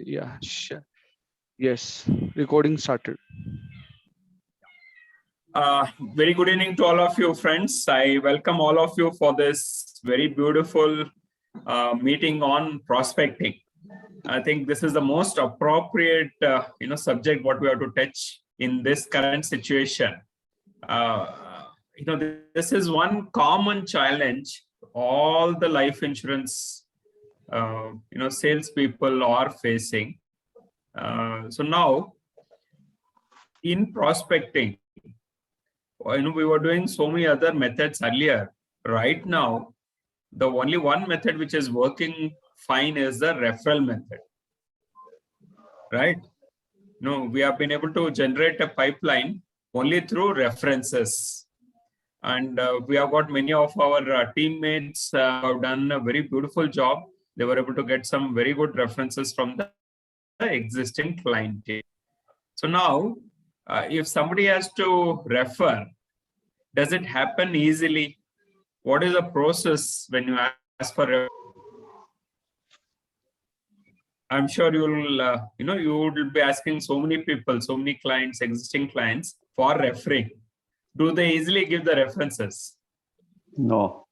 Yeah, sure. Yes, recording started. Very good evening to all of you, friends. I welcome all of you for this very beautiful meeting on prospecting. I think this is the most appropriate, subject what we have to touch in this current situation. This is one common challenge all the life insurance, salespeople are facing. So now, in prospecting, we were doing so many other methods earlier. Right now, the only one method which is working fine is the referral method. Right? No, we have been able to generate a pipeline only through references. And we have got many of our teammates have done a very beautiful job. They were able to get some very good references from the existing client. So now, if somebody has to refer, does it happen easily? What is the process when you ask for referral? I'm sure you'll, you will be asking so many people, so many clients, existing clients for referring. Do they easily give the references? No.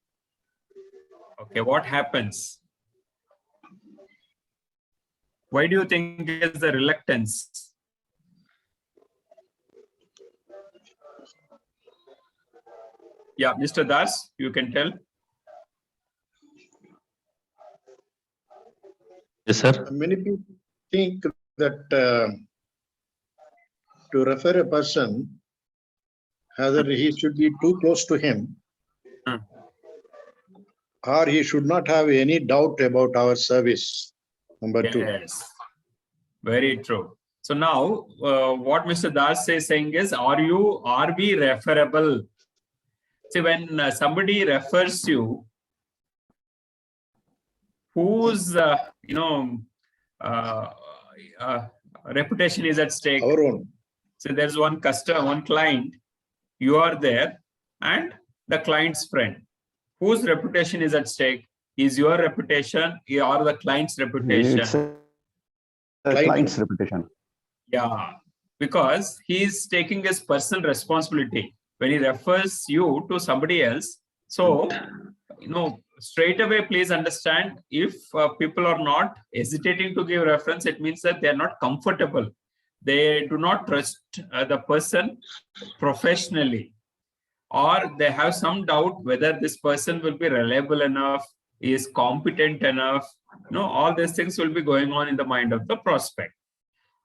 Okay, what happens? Why do you think is the reluctance? Yeah, Mr. Das, you can tell. Yes, sir. Many people think that to refer a person, either he should be too close to him, or he should not have any doubt about our service. Number two. Yes, very true. So now, what Mr. Das is saying is, are we referable? See, when somebody refers you, whose reputation is at stake? Our own. So there's one customer, one client, you are there, and the client's friend. Whose reputation is at stake? Is your reputation or the client's reputation? It's a client's reputation. Yeah, because he's taking his personal responsibility when he refers you to somebody else. So, straight away, please understand, if people are not hesitating to give reference, it means that they're not comfortable. They do not trust the person professionally, or they have some doubt whether this person will be reliable enough, is competent enough. All these things will be going on in the mind of the prospect.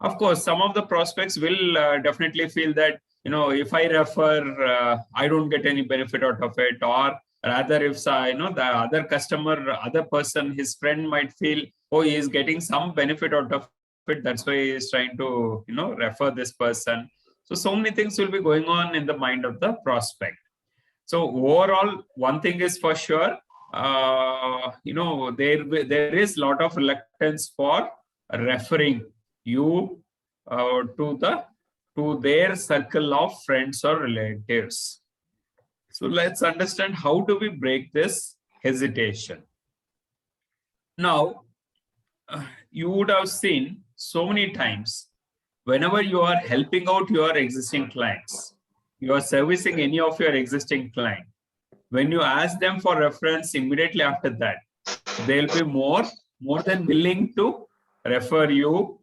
Of course, some of the prospects will definitely feel that, if I refer, I don't get any benefit out of it, or rather, if the other customer, other person, his friend might feel, oh, he is getting some benefit out of it, that's why he is trying to, refer this person. So many things will be going on in the mind of the prospect. So overall, one thing is for sure, there is a lot of reluctance for referring you to their circle of friends or relatives. So let's understand, how do we break this hesitation? Now, you would have seen so many times, whenever you are helping out your existing clients, you are servicing any of your existing client, when you ask them for reference, immediately after that, they'll be more than willing to refer you,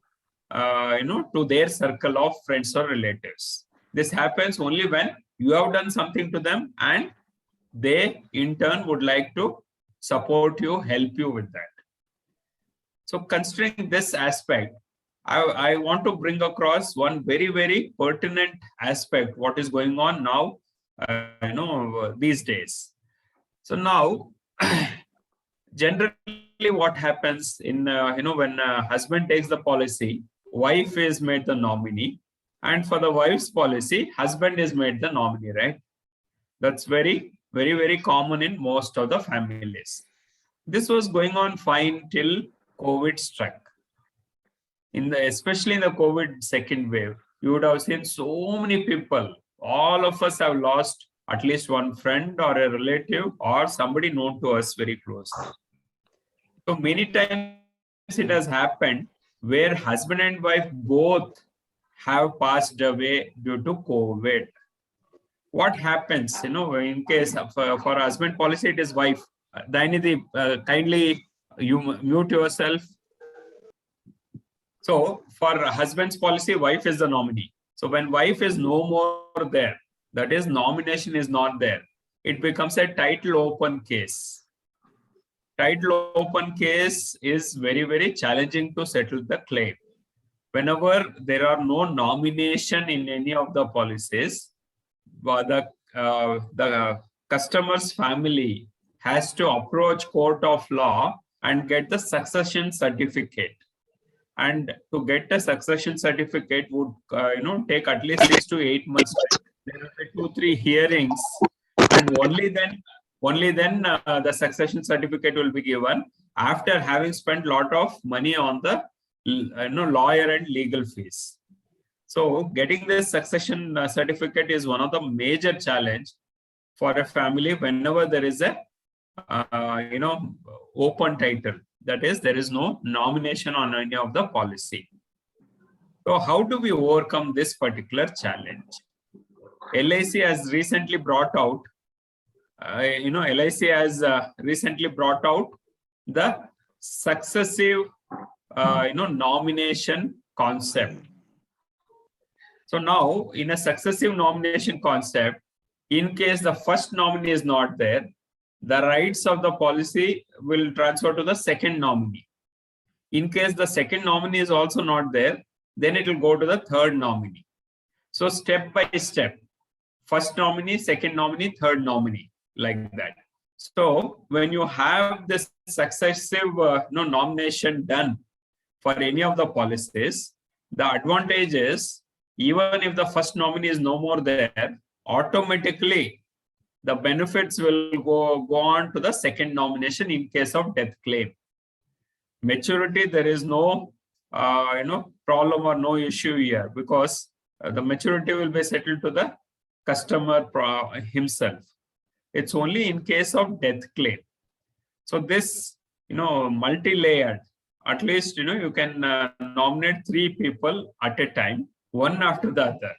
to their circle of friends or relatives. This happens only when you have done something to them and they in turn would like to support you, help you with that. So considering this aspect, I want to bring across one very, very pertinent aspect, what is going on now, these days. So now, generally what happens in, when husband takes the policy, wife is made the nominee, and for the wife's policy, husband is made the nominee, right? That's very, very, very common in most of the families. This was going on fine till COVID struck. Especially in the COVID second wave, you would have seen so many people, all of us have lost at least one friend or a relative or somebody known to us very closely. So many times it has happened where husband and wife both have passed away due to COVID. What happens, in case of, for husband policy, it is wife. Dainidhi, kindly you mute yourself. So for husband's policy, wife is the nominee. So when wife is no more there, that is nomination is not there, it becomes a title open case. Title open case is very, very challenging to settle the claim. Whenever there are no nomination in any of the policies, the customer's family has to approach court of law and get the succession certificate. And to get a succession certificate would take at least 6 to 8 months. There will be 2-3 hearings, and only then the succession certificate will be given after having spent a lot of money on the lawyer and legal fees. So getting this succession certificate is one of the major challenge for a family whenever there is a open title. That is, there is no nomination on any of the policy. So how do we overcome this particular challenge? LIC has recently brought out, the successive, nomination concept. So now in a successive nomination concept, in case the first nominee is not there, the rights of the policy will transfer to the second nominee. In case the second nominee is also not there, then it will go to the third nominee. So step by step, first nominee, second nominee, third nominee, like that. So when you have this successive nomination done for any of the policies, the advantage is even if the first nominee is no more there, automatically the benefits will go on to the second nomination in case of death claim. Maturity, there is no problem or no issue here, because the maturity will be settled to the customer himself. It's only in case of death claim. So this, multi-layered, at least, you can nominate 3 people at a time, one after the other.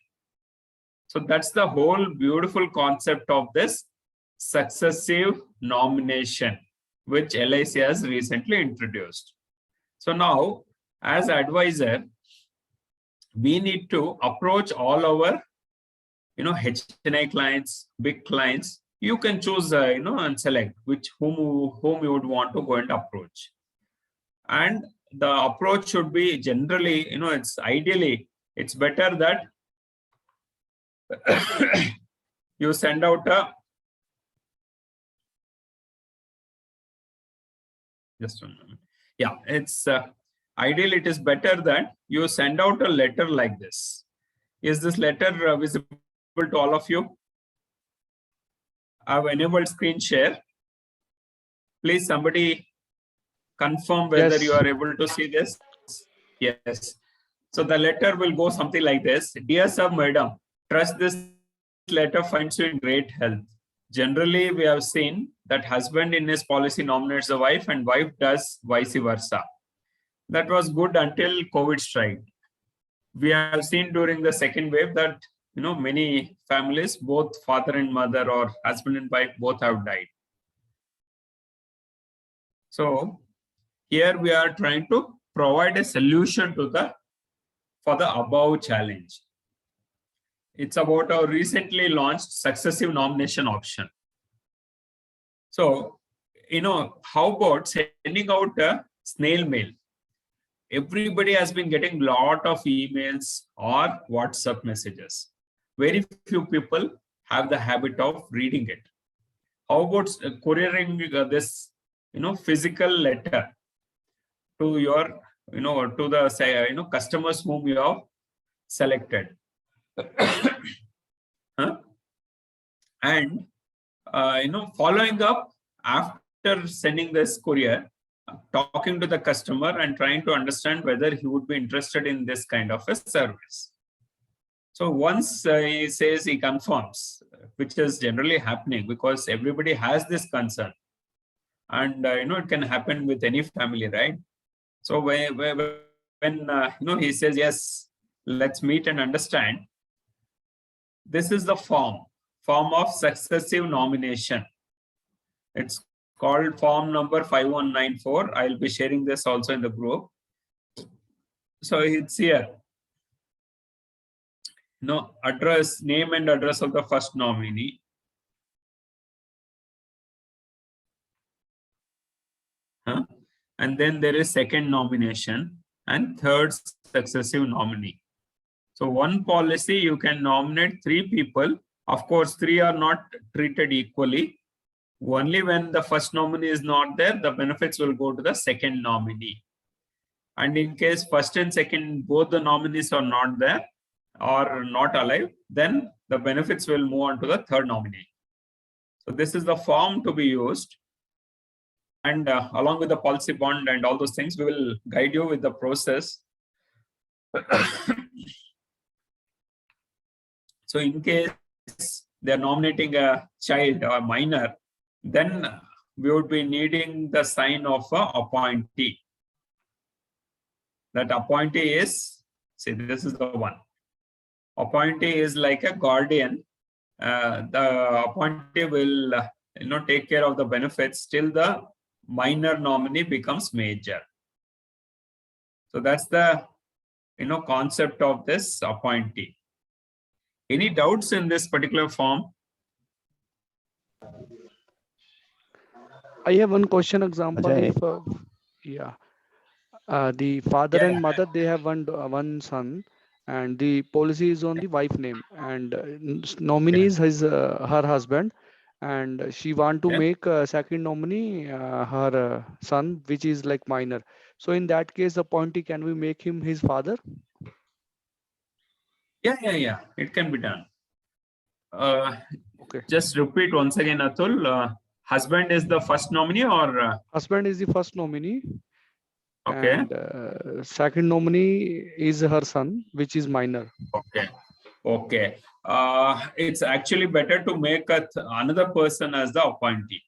So that's the whole beautiful concept of this successive nomination, which LIC has recently introduced. So now, as advisor, we need to approach all our, HNI clients, big clients. You can choose, and select whom you would want to go and approach. And the approach should be generally, it's better that you send out a, just 1 minute. Yeah, it's ideally it is better that you send out a letter like this. Is this letter visible to all of you? I've enabled screen share. Please, somebody confirm whether Yes. you are able to see this. Yes. So the letter will go something like this. Dear Sir, Madam, trust this letter finds you in great health. Generally, we have seen that husband in his policy nominates the wife and wife does vice versa. That was good until COVID struck. We have seen during the second wave that many families, both father and mother or husband and wife, both have died. So here we are trying to provide a solution to for the above challenge. It's about our recently launched successive nomination option. So, how about sending out a snail mail? Everybody has been getting a lot of emails or WhatsApp messages. Very few people have the habit of reading it. How about couriering this, physical letter to your, to the, customers whom you have selected? And following up after sending this courier, talking to the customer and trying to understand whether he would be interested in this kind of a service. So once he says he confirms, which is generally happening because everybody has this concern, and it can happen with any family, right? So when when he says, yes, let's meet and understand. This is the form of successive nomination. It's called form number 5194. I'll be sharing this also in the group. So it's here. Address, name and address of the first nominee. And then there is second nomination and third successive nominee. So one policy, you can nominate 3 people. Of course, 3 are not treated equally. Only when the first nominee is not there, the benefits will go to the second nominee. And in case first and second, both the nominees are not there or not alive, then the benefits will move on to the third nominee. So this is the form to be used. And along with the policy bond and all those things, we will guide you with the process. So in case they are nominating a child or a minor, then we would be needing the sign of an appointee. That appointee is, see, this is the one. Appointee is like a guardian. The appointee will take care of the benefits till the minor nominee becomes major. So that's the concept of this appointee. Any doubts in this particular form? I have one question example. Ajay. If the father Yeah, and mother, they have one son, and the policy is on the wife name, and nominee is her husband, and she want to Yeah. make a second nominee her son, which is like minor. So in that case, appointee, can we make him his father? Yeah. It can be done. Okay. Just repeat once again, Atul. Husband is the first nominee or? Husband is the first nominee. Okay. And second nominee is her son, which is minor. Okay. It's actually better to make another person as the appointee.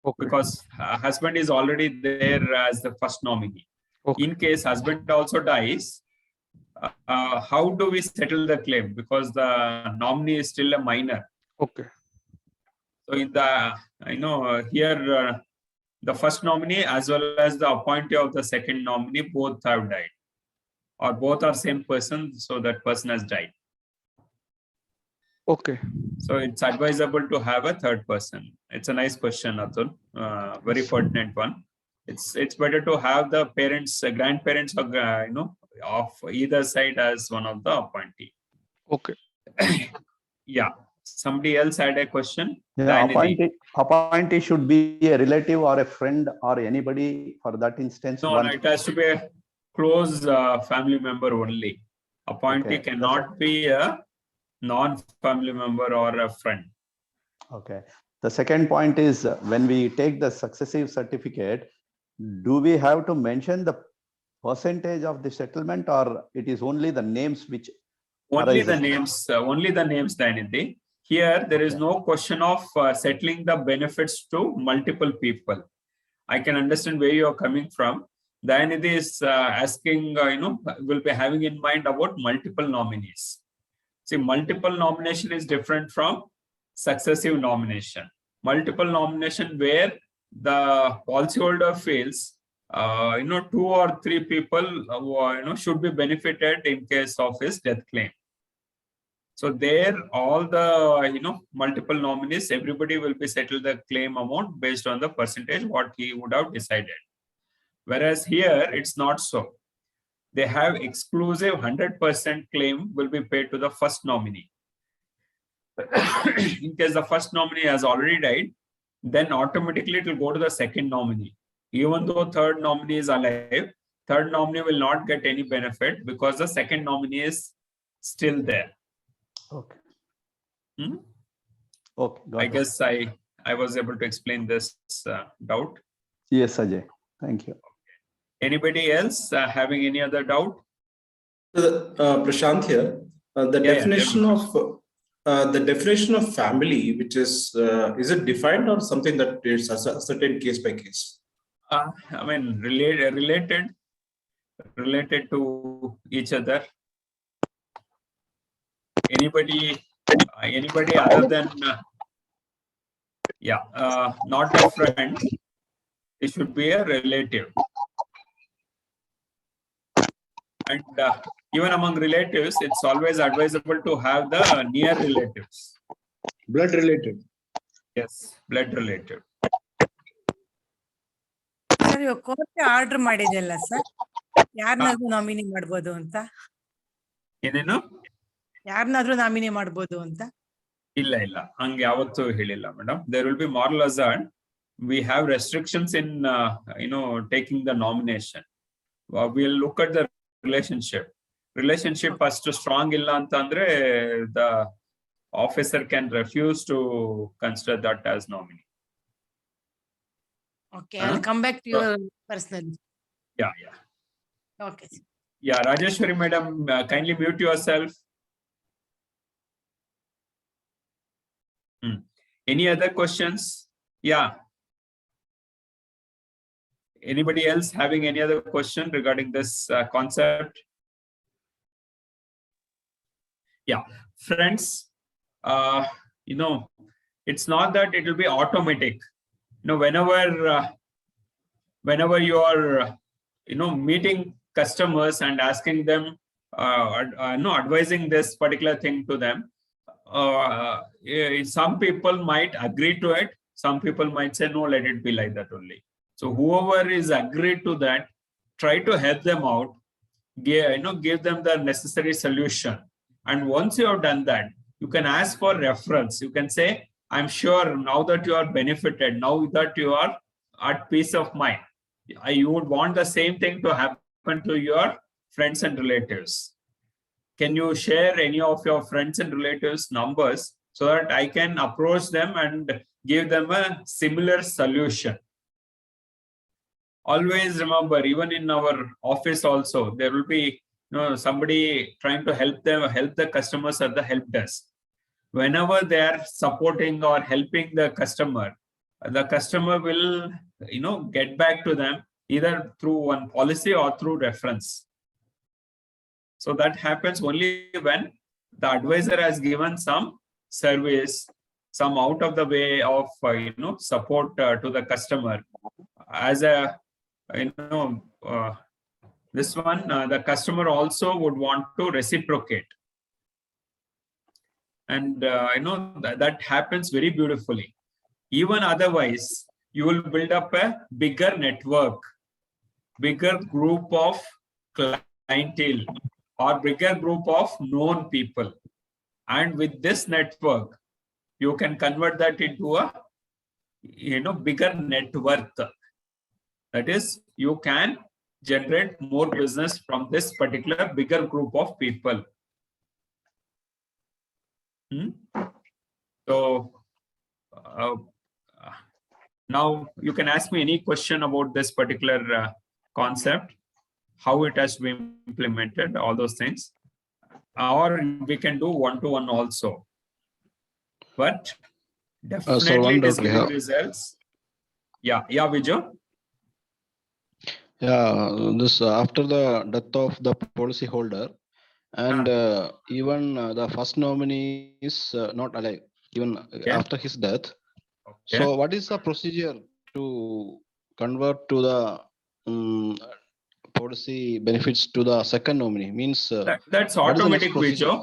Okay. Because husband is already there as the first nominee. Okay. In case husband also dies, how do we settle the claim? Because the nominee is still a minor. Okay. So in the here the first nominee as well as the appointee of the second nominee both have died, or both are same person, so that person has died. Okay. So it's advisable to have a third person. It's a nice question, Atul. Very pertinent one. It's better to have the parents, grandparents, or of either side as one of the appointee. Okay. Yeah. Somebody else had a question? Yeah, Dhanidhi. appointee should be a relative or a friend or anybody for that instance. No, it has to be a close family member only. Appointee Okay. cannot be a non-family member or a friend. Okay. The second point is when we take the successive certificate, do we have to mention the percentage of the settlement, or it is only the names which Only the arises? names, Dhanidhi. Here, there is Okay. no question of settling the benefits to multiple people. I can understand where you are coming from. Dhanidhi is asking, will be having in mind about multiple nominees. See, multiple nomination is different from successive nomination. Multiple nomination where the policyholder feels, 2 or 3 people, should be benefited in case of his death claim. So there, all the, multiple nominees, everybody will be settled the claim amount based on the percentage what he would have decided. Whereas here, it's not so. They have exclusive 100% claim will be paid to the first nominee. In case the first nominee has already died, then automatically it will go to the second nominee. Even though third nominee is alive, third nominee will not get any benefit because the second nominee is still there. Okay. Okay, got I it. guess I was able to explain this doubt. Yes, Ajay. Thank you. Anybody else having any other doubt? Prashant here. The definition of family, which is it defined or something that is a certain case by case? I mean, related. related to each other? Anybody other than, not a friend, it should be a relative. And even among relatives, it's always advisable to have the near relatives. Blood related. Yes, blood relative. Sir ಇವಾಗ court order ಮಾಡಿದೆಲ್ಲ sir, ಯಾರನ್ನಾದ್ರೂ nominee ಮಾಡ್ಬೋದು ಅಂತ? ಏನೇನು? ಯಾರನ್ನಾದ್ರೂ nominee ಮಾಡ್ಬೋದು ಅಂತ? ಇಲ್ಲ ಹಂಗೆ ಯಾವತ್ತೂ ಹೇಳಿಲ್ಲ madam. There will be moral hazard. We have restrictions in taking the nomination. We'll look at the relationship ಅಷ್ಟು ಸ್ಟ್ರಾಂಗ್ ಇಲ್ಲ ಅಂತ ಅಂದ್ರೆ the officer can refuse to consider that as nominee. Okay, I'll come back to your personal. Yeah. Okay. Yeah, Rajeshwari madam, kindly mute yourself. Any other questions? Yeah. Anybody else having any other question regarding this concept? Yeah, friends, it's not that it will be automatic. Whenever you are, meeting customers and asking them, advising this particular thing to them, some people might agree to it. Some people might say, no, let it be like that only. So whoever is agreed to that, try to help them out, give them the necessary solution. And once you have done that, you can ask for reference. You can say, I'm sure now that you are benefited, now that you are at peace of mind, you would want the same thing to happen to your friends and relatives. Can you share any of your friends and relatives' numbers so that I can approach them and give them a similar solution? Always remember, even in our office also, there will be somebody trying to help the customers at the help desk. Whenever they are supporting or helping the customer will get back to them either through one policy or through reference. So that happens only when the advisor has given some service, some out of the way of support to the customer. As a this one, the customer also would want to reciprocate. And that happens very beautifully. Even otherwise, you will build up a bigger network, bigger group of clientele, or bigger group of known people. And with this network, you can convert that into a bigger net worth. That is, you can generate more business from this particular bigger group of people. So now you can ask me any question about this particular concept, how it has to be implemented, all those things, or we can do one-to-one also. But definitely it is giving results. Yeah, Vijay. Yeah, this after the death of the policy holder, and even the first nominee is not alive, even after his death. Okay. So what is the procedure to convert to the policy benefits to the second nominee? Means that's automatic, Vijay.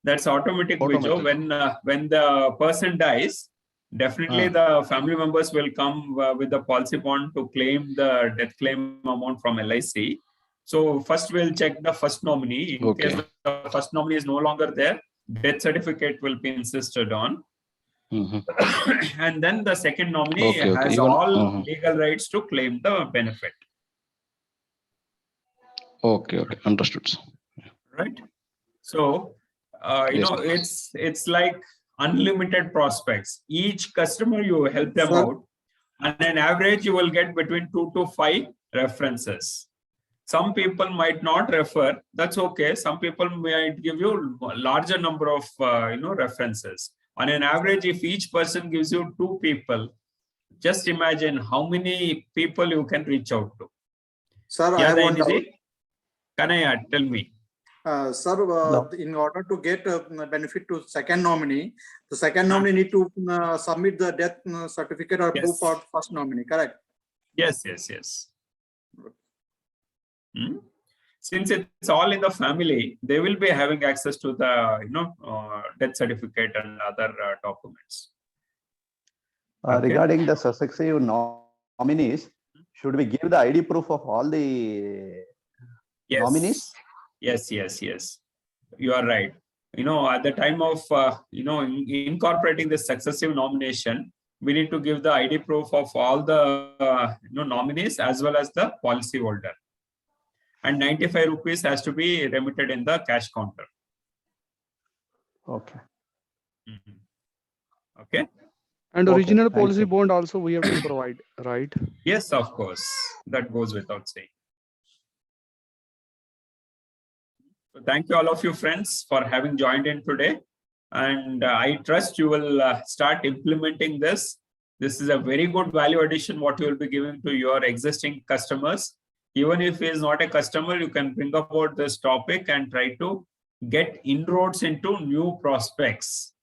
That's automatic. When the person dies, definitely the family members will come with the policy bond to claim the death claim amount from LIC. So first we'll check the first nominee. In case the first nominee is no longer there, death certificate will be insisted on. And then the second nominee has all legal rights to claim the benefit. Okay, understood. Right. So it's like unlimited prospects. Each customer you help them out, and on average you will get between 2 to 5 references. Some people might not refer, that's okay. Some people might give you a larger number of references. On an average, if each person gives you 2 people, just imagine how many people you can reach out to. Sir, I have one doubt. Kanaya, tell me. Sir, No. in order to get benefit to second nominee, the second nominee need to submit the death certificate or proof Yes. for first nominee, correct? Yes. Since it's all in the family, they will be having access to the death certificate and other documents. Okay. Regarding the successive nominees, should we give the ID proof of all the Yes. nominees? Yes. You are right. At the time of incorporating the successive nomination, we need to give the ID proof of all the nominees as well as the policy holder. And 95 rupees has to be remitted in the cash counter. Okay. Okay. And Okay, original thank policy you. bond also we have to provide, right? Yes, of course. That goes without saying. So thank you all of you friends for having joined in today. And I trust you will start implementing this. This is a very good value addition what you will be giving to your existing customers. Even if he is not a customer, you can bring about this topic and try to get inroads into new prospects.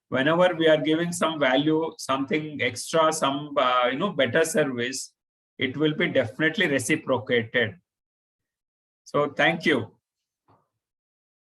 Whenever we are giving some value, something extra, some better service, it will be definitely reciprocated. So thank you.